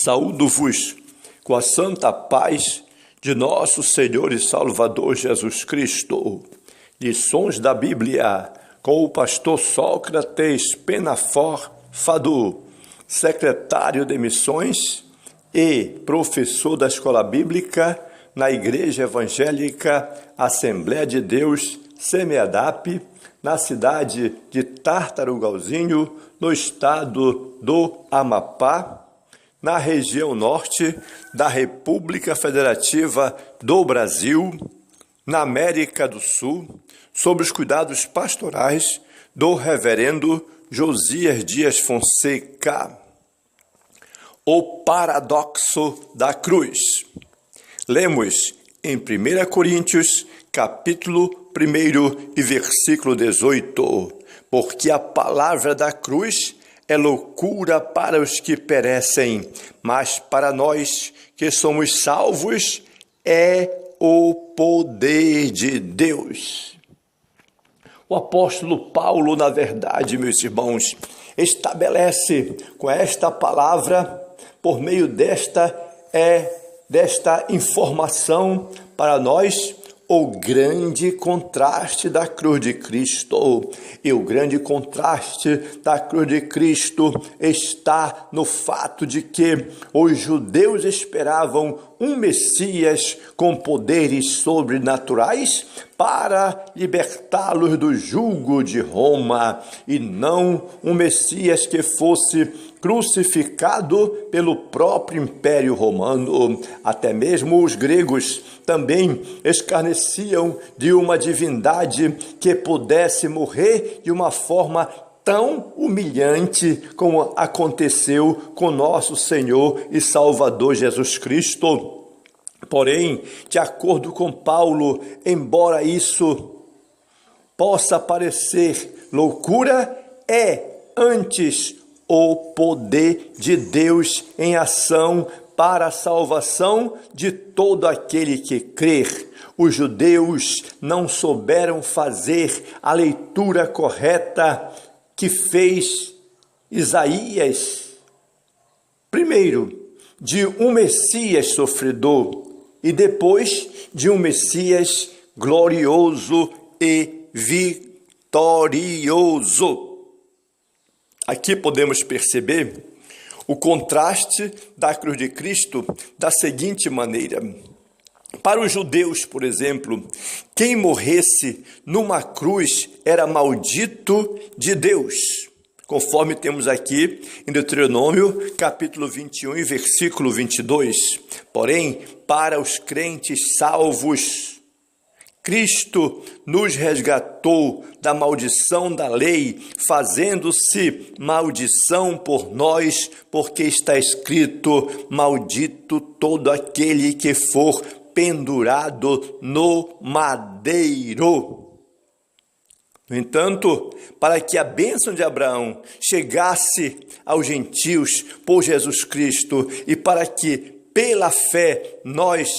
Saúdo-vos com a santa paz de nosso Senhor e Salvador Jesus Cristo. Lições da Bíblia com o pastor Sócrates Penafor Fadu, secretário de missões e professor da Escola Bíblica na Igreja Evangélica Assembleia de Deus, SEMEADAP, na cidade de Tartarugalzinho, no estado do Amapá, na região norte da República Federativa do Brasil, na América do Sul, sob os cuidados pastorais do reverendo Josias Dias Fonseca. O paradoxo da cruz. Lemos em 1 Coríntios, capítulo 1 e versículo 18. Porque a palavra da cruz é loucura para os que perecem, mas para nós que somos salvos é o poder de Deus. O apóstolo Paulo, na verdade, meus irmãos, estabelece com esta palavra, por meio desta informação para nós, o grande contraste da cruz de Cristo. E o grande contraste da cruz de Cristo está no fato de que os judeus esperavam um Messias com poderes sobrenaturais para libertá-los do jugo de Roma, e não um Messias que fosse crucificado pelo próprio Império Romano. Até mesmo os gregos também escarneciam de uma divindade que pudesse morrer de uma forma tão humilhante como aconteceu com nosso Senhor e Salvador Jesus Cristo. Porém, de acordo com Paulo, embora isso possa parecer loucura, é antes o poder de Deus em ação para a salvação de todo aquele que crer. Os judeus não souberam fazer a leitura correta que fez Isaías, primeiro, de um Messias sofredor e depois de um Messias glorioso e vitorioso. Aqui podemos perceber o contraste da cruz de Cristo da seguinte maneira. Para os judeus, por exemplo, quem morresse numa cruz era maldito de Deus, conforme temos aqui em Deuteronômio, capítulo 21 e versículo 22. Porém, para os crentes salvos, Cristo nos resgatou da maldição da lei, fazendo-se maldição por nós, porque está escrito: maldito todo aquele que for pendurado no madeiro. No entanto, para que a bênção de Abraão chegasse aos gentios por Jesus Cristo e para que, pela fé, nós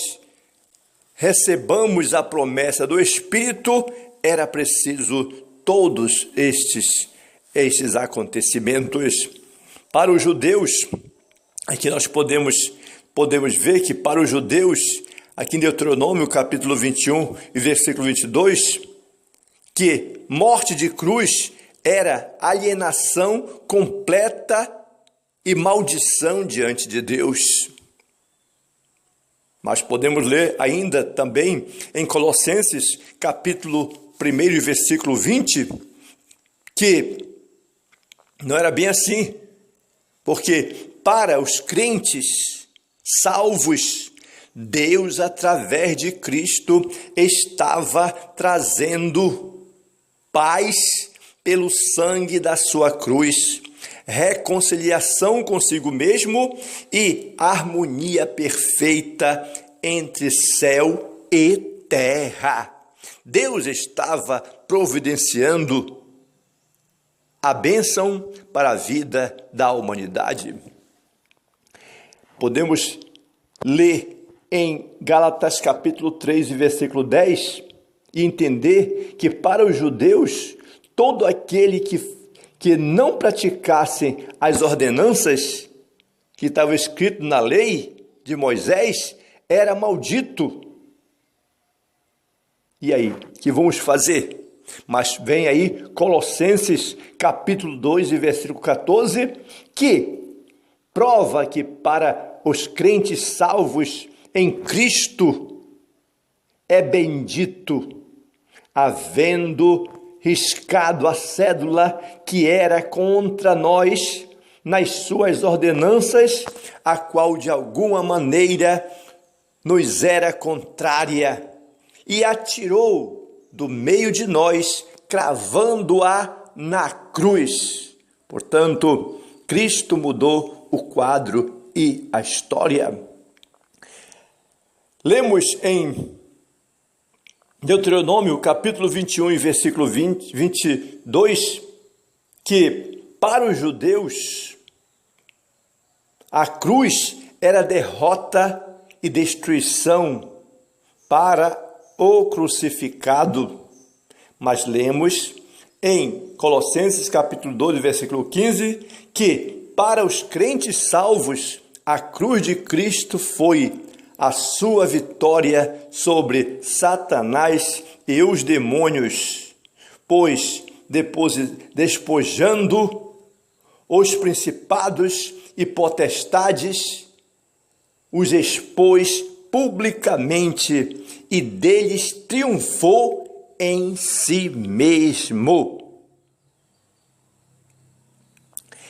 recebamos a promessa do Espírito, era preciso todos estes acontecimentos. Para os judeus, aqui nós podemos ver que para os judeus, aqui em Deuteronômio, capítulo 21 e versículo 22, que morte de cruz era alienação completa e maldição diante de Deus. Mas podemos ler ainda também em Colossenses, capítulo 1 e versículo 20, que não era bem assim, porque para os crentes salvos, Deus, através de Cristo, estava trazendo paz pelo sangue da sua cruz, reconciliação consigo mesmo e harmonia perfeita entre céu e terra. Deus estava providenciando a bênção para a vida da humanidade. Podemos ler em Gálatas capítulo 3 e versículo 10 e entender que para os judeus, todo aquele que não praticassem as ordenanças que estava escrito na lei de Moisés era maldito. E aí, o que vamos fazer? Mas vem aí Colossenses capítulo 2 e versículo 14, que prova que para os crentes salvos em Cristo é bendito, havendo riscado a cédula que era contra nós nas suas ordenanças, a qual de alguma maneira nos era contrária, e atirou do meio de nós, cravando-a na cruz. Portanto, Cristo mudou o quadro e a história. Lemos em Deuteronômio, capítulo 21 e versículo 22, que para os judeus a cruz era derrota e destruição para o crucificado. Mas lemos em Colossenses capítulo 12, versículo 15, que para os crentes salvos a cruz de Cristo foi a sua vitória sobre Satanás e os demônios, pois despojando os principados e potestades, os expôs publicamente e deles triunfou em si mesmo.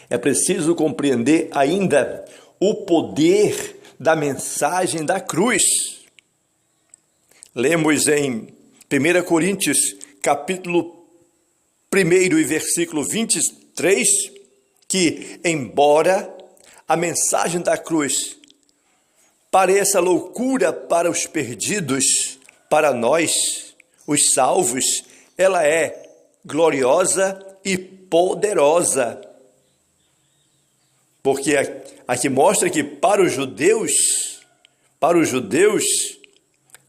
É preciso compreender ainda o poder da mensagem da cruz. Lemos em 1 Coríntios, capítulo 1 e versículo 23, que, embora a mensagem da cruz pareça loucura para os perdidos, para nós, os salvos, ela é gloriosa e poderosa. Porque aqui mostra que para os judeus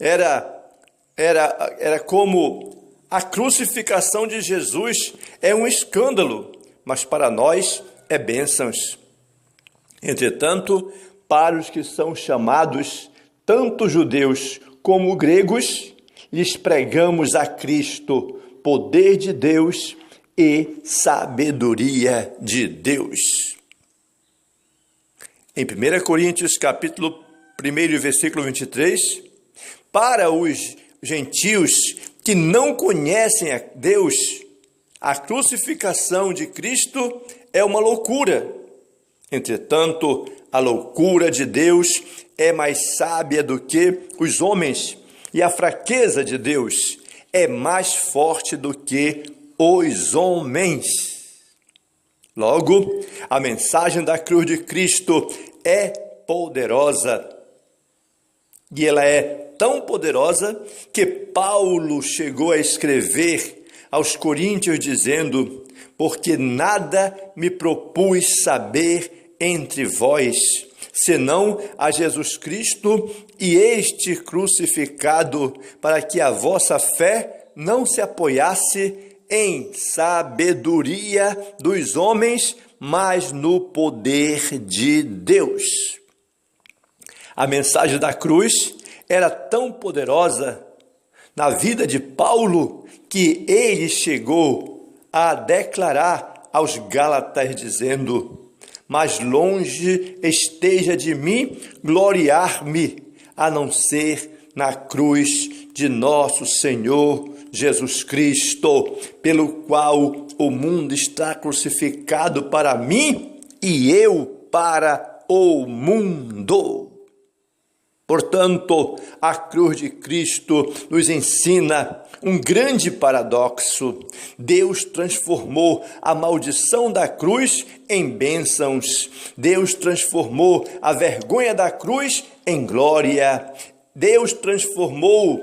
era como a crucificação de Jesus é um escândalo, mas para nós é bênçãos. Entretanto, para os que são chamados, tanto judeus como gregos, lhes pregamos a Cristo, poder de Deus e sabedoria de Deus. Em 1 Coríntios, capítulo 1, versículo 23, para os gentios que não conhecem a Deus, a crucificação de Cristo é uma loucura. Entretanto, a loucura de Deus é mais sábia do que os homens, e a fraqueza de Deus é mais forte do que os homens. Logo, a mensagem da cruz de Cristo é poderosa. E ela é tão poderosa que Paulo chegou a escrever aos Coríntios dizendo: porque nada me propus saber entre vós, senão a Jesus Cristo e este crucificado, para que a vossa fé não se apoiasse em sabedoria dos homens, mas no poder de Deus. A mensagem da cruz era tão poderosa na vida de Paulo que ele chegou a declarar aos Gálatas dizendo: mas longe esteja de mim gloriar-me, a não ser na cruz de nosso Senhor Jesus Cristo, pelo qual o mundo está crucificado para mim e eu para o mundo. Portanto, a cruz de Cristo nos ensina um grande paradoxo. Deus transformou a maldição da cruz em bênçãos. Deus transformou a vergonha da cruz em glória. Deus transformou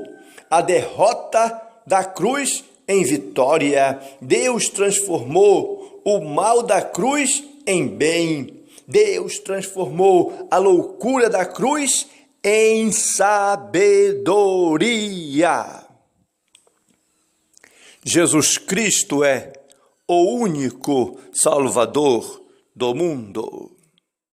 a derrota da cruz em vitória. Deus transformou o mal da cruz em bem. Deus transformou a loucura da cruz em sabedoria. Jesus Cristo é o único Salvador do mundo.